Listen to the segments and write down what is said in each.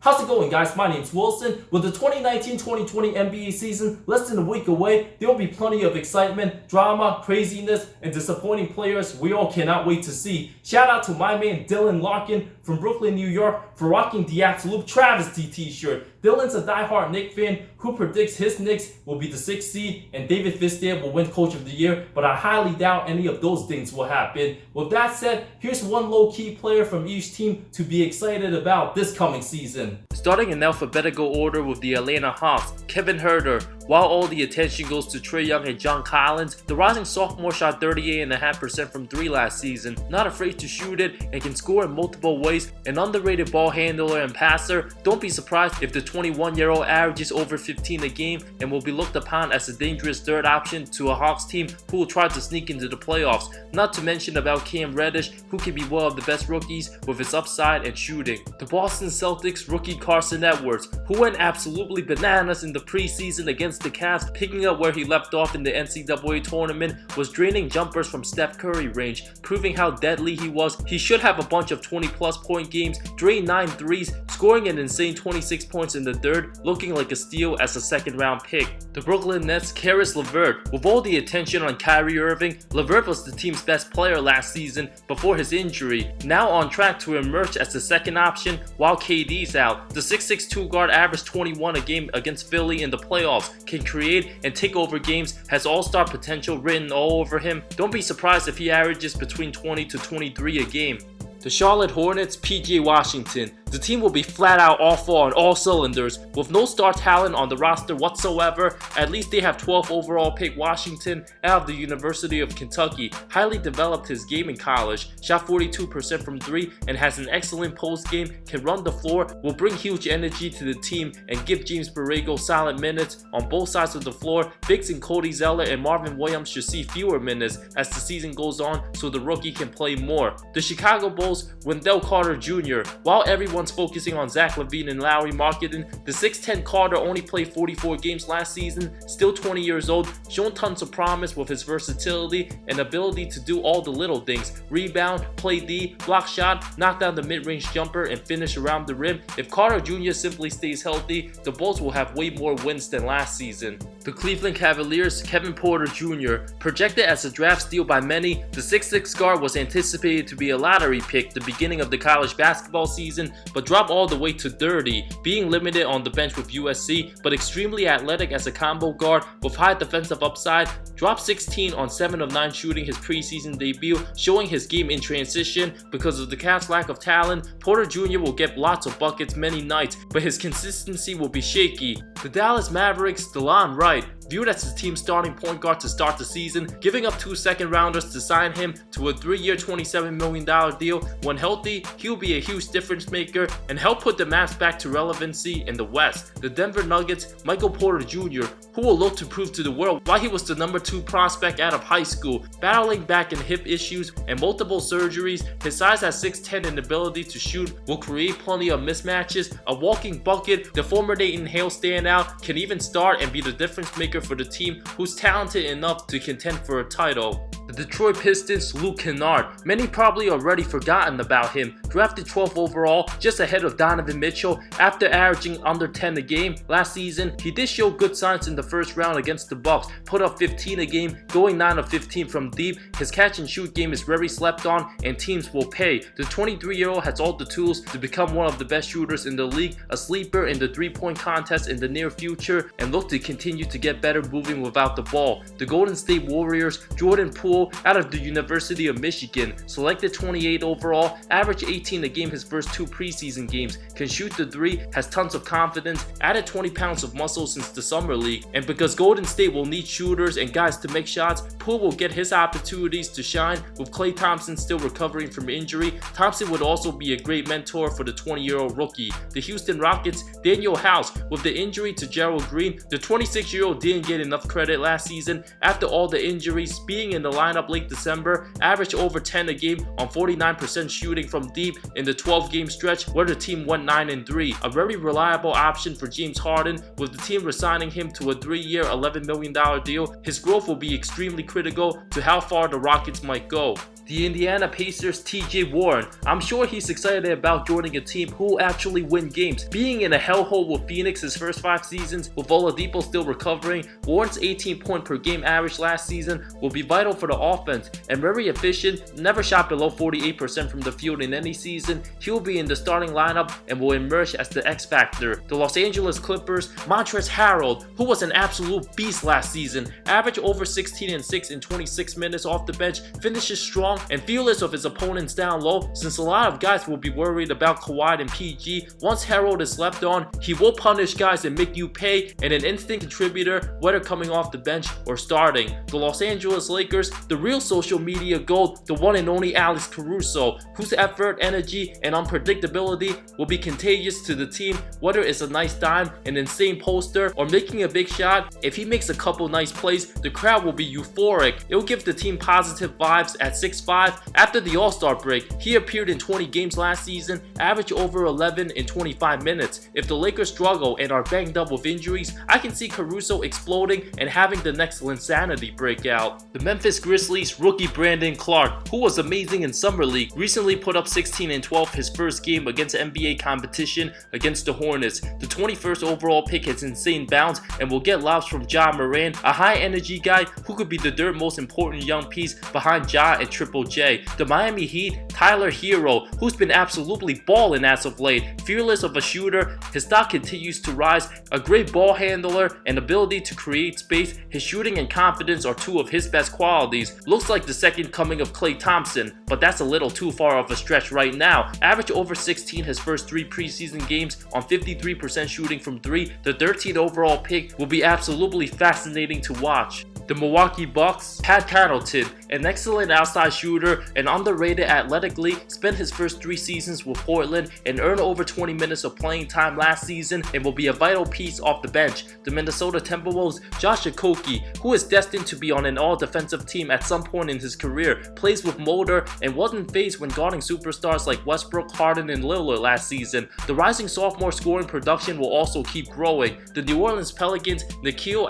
How's it going, guys? My name's Wilson. With the 2019-2020 NBA season less than a week away, there will be plenty of excitement, drama, craziness, and disappointing players we all cannot wait to see. Shout out to my man Dylan Larkin from Brooklyn, New York for rocking the absolute travesty t-shirt. Dylan's a diehard Knicks fan who predicts his Knicks will be the 6th seed and David Fizdale will win Coach of the Year, but I highly doubt any of those things will happen. With that said, here's one low-key player from each team to be excited about this coming season. Starting in alphabetical order with the Atlanta Hawks, Kevin Herro. While all the attention goes to Trae Young and John Collins, the rising sophomore shot 38.5% from 3 last season, not afraid to shoot it, and can score in multiple ways. An underrated ball handler and passer. Don't be surprised if the 21-year-old averages over 15 a game and will be looked upon as a dangerous third option to a Hawks team who will try to sneak into the playoffs. Not to mention about Cam Reddish, who can be one of the best rookies with his upside and shooting. The Boston Celtics rookie Carsen, who went absolutely bananas in the preseason against the Cavs, picking up where he left off in the NCAA tournament, was draining jumpers from Steph Curry range, proving how deadly he was. He should have a bunch of 20-plus point games, drained 9 threes, scoring an insane 26 points in the third, looking like a steal as a second-round pick. The Brooklyn Nets Caris LaVert. With all the attention on Kyrie Irving, LaVert was the team's best player last season before his injury, now on track to emerge as the second option while KD's out. The 6'6" guard averaged 21 a game against Philly in the playoffs, can create and take over games, has all-star potential written all over him. Don't be surprised if he averages between 20 to 23 a game. The Charlotte Hornets PJ Washington. The team will be flat out awful on all cylinders. With no star talent on the roster whatsoever, at least they have 12th overall pick Washington out of the University of Kentucky. Highly developed his game in college, shot 42% from 3 and has an excellent post game, can run the floor, will bring huge energy to the team and give James Borrego solid minutes on both sides of the floor. Bigs and Cody Zeller and Marvin Williams should see fewer minutes as the season goes on so the rookie can play more. The Chicago Bulls Wendell Carter Jr. While everyone's focusing on Zach LaVine and Lowry marketing, the 6'10" Carter only played 44 games last season, still 20 years old, shown tons of promise with his versatility and ability to do all the little things: rebound, play D, block shot, knock down the mid-range jumper, and finish around the rim. If Carter Jr. simply stays healthy, the Bulls will have way more wins than last season. The Cleveland Cavaliers Kevin Porter Jr. Projected as a draft steal by many, the 6'6" guard was anticipated to be a lottery pick the beginning of the college basketball season, but dropped all the way to 30, being limited on the bench with USC, but extremely athletic as a combo guard with high defensive upside. Dropped 16 on 7 of 9 shooting his preseason debut, showing his game in transition. Because of the Cavs' lack of talent, Porter Jr. will get lots of buckets many nights, but his consistency will be shaky. The Dallas Mavericks Delon Wright. Viewed as the team's starting point guard to start the season, giving up 2 second-rounders to sign him to a 3-year $27 million deal. When healthy, he'll be a huge difference maker and help put the Mavs back to relevancy in the West. The Denver Nuggets Michael Porter Jr., who will look to prove to the world why he was the number 2 prospect out of high school. Battling back and hip issues and multiple surgeries, his size at 6'10" and ability to shoot will create plenty of mismatches. A walking bucket, the former Dayton Hale standout, can even start and be the difference maker for the team who's talented enough to contend for a title. The Detroit Pistons Luke Kennard. Many probably already forgotten about him. Drafted 12th overall, just ahead of Donovan Mitchell. After averaging under 10 a game last season, he did show good signs in the first round against the Bucks. Put up 15 a game, going 9 of 15 from deep. His catch and shoot game is very slept on and teams will pay. The 23-year-old has all the tools to become one of the best shooters in the league, a sleeper in the three-point contest in the near future, and look to continue to get better moving without the ball. The Golden State Warriors Jordan Poole out of the University of Michigan, selected 28 overall, averaged 18 a game his first 2 preseason games, can shoot the 3, has tons of confidence, added 20 pounds of muscle since the summer league. And because Golden State will need shooters and guys to make shots, Poole will get his opportunities to shine. With Klay Thompson still recovering from injury, Thompson would also be a great mentor for the 20-year-old rookie. The Houston Rockets Danuel House. With the injury to Gerald Green, the 26-year-old didn't get enough credit last season. After all the injuries, being in the lineup late December, averaged over 10 a game on 49% shooting from deep in the 12-game stretch where the team went 9-3. A very reliable option for James Harden, with the team resigning him to a 3-year $11 million deal. His growth will be extremely critical to how far the Rockets might go. The Indiana Pacers' TJ Warren. I'm sure he's excited about joining a team who will actually win games. Being in a hellhole with Phoenix his first 5 seasons, with Oladipo still recovering, Warren's 18-point per game average last season will be vital for the offense, and very efficient, never shot below 48% from the field in any season. He'll be in the starting lineup and will emerge as the X factor. The Los Angeles Clippers' Montrezl Harrell, who was an absolute beast last season, averaged over 16 and 6 in 26 minutes off the bench, finishes strong and fearless of his opponents down low. Since a lot of guys will be worried about Kawhi and PG, once Herro is left on, he will punish guys and make you pay, and an instant contributor whether coming off the bench or starting. The Los Angeles Lakers, the real social media gold, the one and only Alex Caruso, whose effort, energy, and unpredictability will be contagious to the team, whether it's a nice dime, an insane poster, or making a big shot. If he makes a couple nice plays, the crowd will be euphoric. It will give the team positive vibes at 6'5". After the All-Star break, he appeared in 20 games last season, averaged over 11 in 25 minutes. If the Lakers struggle and are banged up with injuries, I can see Caruso exploding and having the next insanity breakout. The Memphis Grizzlies rookie Brandon Clark, who was amazing in Summer League, recently put up 16 and 12 his first game against NBA competition against the Hornets. The 21st overall pick has insane bounce and will get lobs from Ja Morant, a high energy guy who could be the third most important young piece behind Ja and Triple J. The Miami Heat, Tyler Herro, who's been absolutely balling as of late, fearless of a shooter, his stock continues to rise, a great ball handler and ability to create space. His shooting and confidence are 2 of his best qualities. Looks like the second coming of Klay Thompson, but that's a little too far of a stretch right now. Average over 16 his first 3 preseason games on 53% shooting from 3. The 13th overall pick will be absolutely fascinating to watch. The Milwaukee Bucks, Pat Connaughton, an excellent outside shooter and underrated athletically, spent his first 3 seasons with Portland and earned over 20 minutes of playing time last season and will be a vital piece off the bench. The Minnesota Timberwolves' Josh Okogie, who is destined to be on an all-defensive team at some point in his career, plays with motor and wasn't phased when guarding superstars like Westbrook, Harden, and Lillard last season. The rising sophomore scoring production will also keep growing. The New Orleans Pelicans' Nickeil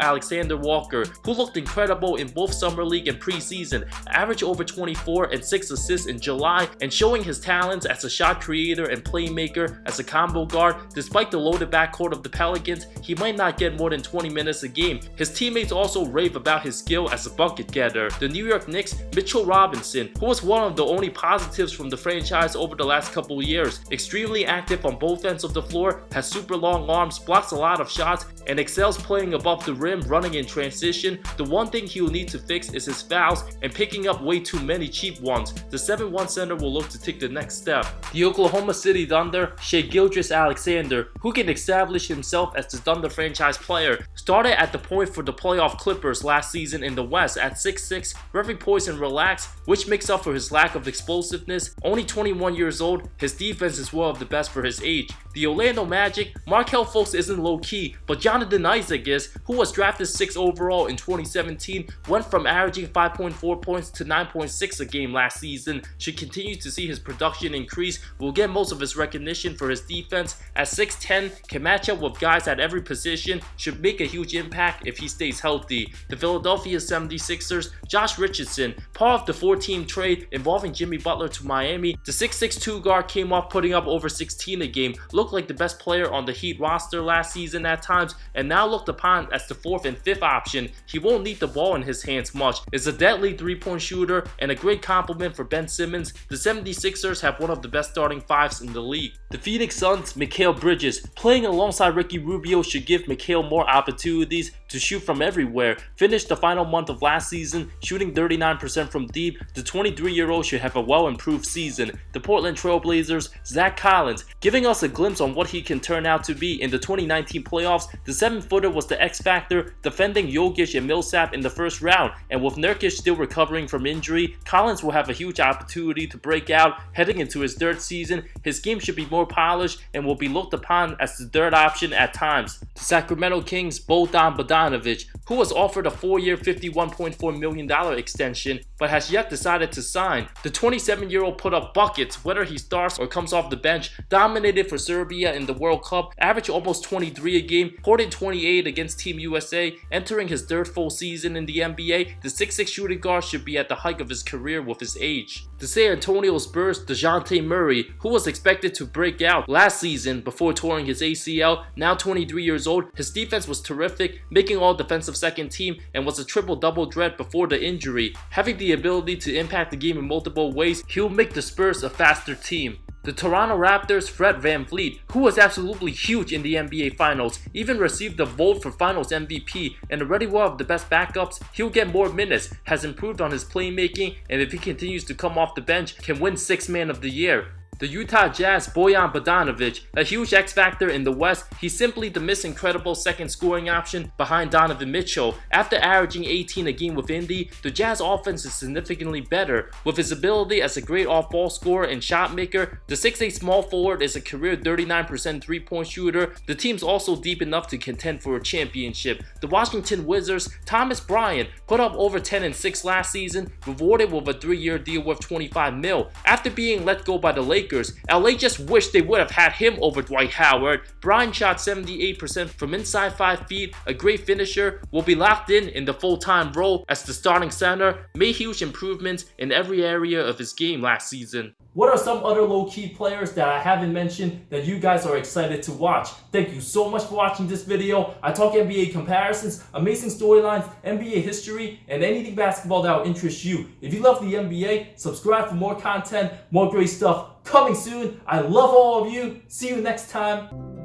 Walker, who looked incredible in both Summer League and preseason, averaged over 24 and 6 assists in July, and showing his talents as a shot creator and playmaker as a combo guard. Despite the loaded backcourt of the Pelicans, he might not get more than 20 minutes a game. His teammates also rave about his skill as a bucket getter. The New York Knicks' Mitchell Robinson, who was one of the only positives from the franchise over the last couple years, extremely active on both ends of the floor, has super long arms, blocks a lot of shots, and excels playing above the rim, running in transition. The one thing he will need to fix is his fouls and picking up way too many cheap ones. The 7'1" center will look to take the next step. The Oklahoma City Thunder, Gilgeous-Alexander, who can establish himself as the Thunder franchise player, started at the point for the playoff Clippers last season in the West at 6'6", very poised and relaxed, which makes up for his lack of explosiveness. Only 21 years old, his defense is one of the best for his age. The Orlando Magic, Markelle Fultz isn't low-key, but Jonathan Isaac is, who was drafted 6th overall in 2017, went from averaging 5.4 points to 9.6 a game last season. Should continue to see his production increase, will get most of his recognition for his defense. At 6'10", can match up with guys at every position, should make a huge impact if he stays healthy. The Philadelphia 76ers, Josh Richardson, part of the 4-team trade involving Jimmy Butler to Miami, the 6'6" guard came off putting up over 16 a game, looked like the best player on the Heat roster last season at times, and now looked upon as the 4th and 5th option. He won't need the ball in his hands much, is a deadly 3-point shooter and a great compliment for Ben Simmons. The 76ers have one of the best starting 5s in the league. The Phoenix Suns' Mikal Bridges, playing alongside Ricky Rubio, should give Mikal more opportunities to shoot from everywhere. Finished the final month of last season shooting 39% from deep. The 23-year-old should have a well-improved season. The Portland Trail Blazers' Zach Collins, giving us a glimpse on what he can turn out to be in the 2019 playoffs. The 7-footer was the X-factor, defending Jokic and Millsap in the first round, and with Nurkic still recovering from injury, Collins will have a huge opportunity to break out heading into his 3rd season. His game should be more polished and will be looked upon as the 3rd option at times. The Sacramento Kings' Bogdan Bogdanovic, who was offered a 4-year $51.4 million extension but has yet decided to sign. The 27-year-old put up buckets whether he starts or comes off the bench, dominated for Serbia in the World Cup, averaged almost 23 a game, poured in 28 against Team USA, entering his 3rd full season season in the NBA, the 6'6" shooting guard should be at the height of his career with his age. The San Antonio Spurs' DeJounte Murray, who was expected to break out last season before touring his ACL, now 23 years old, his defense was terrific, making all defensive second team and was a triple-double threat before the injury. Having the ability to impact the game in multiple ways, he'll make the Spurs a faster team. The Toronto Raptors' Fred VanVleet, who was absolutely huge in the NBA Finals, even received a vote for Finals MVP, and already one of the best backups. He'll get more minutes, has improved on his playmaking, and if he continues to come off the bench, can win 6th Man of the Year. The Utah Jazz' Bojan Bogdanovic, a huge X-factor in the West, he's simply the missing credible second scoring option behind Donovan Mitchell. After averaging 18 a game with Indy, the Jazz offense is significantly better. With his ability as a great off-ball scorer and shot maker, the 6'8" small forward is a career 39% three-point shooter. The team's also deep enough to contend for a championship. The Washington Wizards' Thomas Bryant put up over 10 and 6 last season, rewarded with a 3-year deal worth $25 million. After being let go by the Lakers, LA just wished they would have had him over Dwight Howard. Bryant shot 78% from inside 5 feet, a great finisher, will be locked in the full-time role as the starting center, made huge improvements in every area of his game last season. What are some other low-key players that I haven't mentioned that you guys are excited to watch? Thank you so much for watching this video. I talk NBA comparisons, amazing storylines, NBA history, and anything basketball that will interest you. If you love the NBA, subscribe for more content, more great stuff coming soon. I love all of you. See you next time.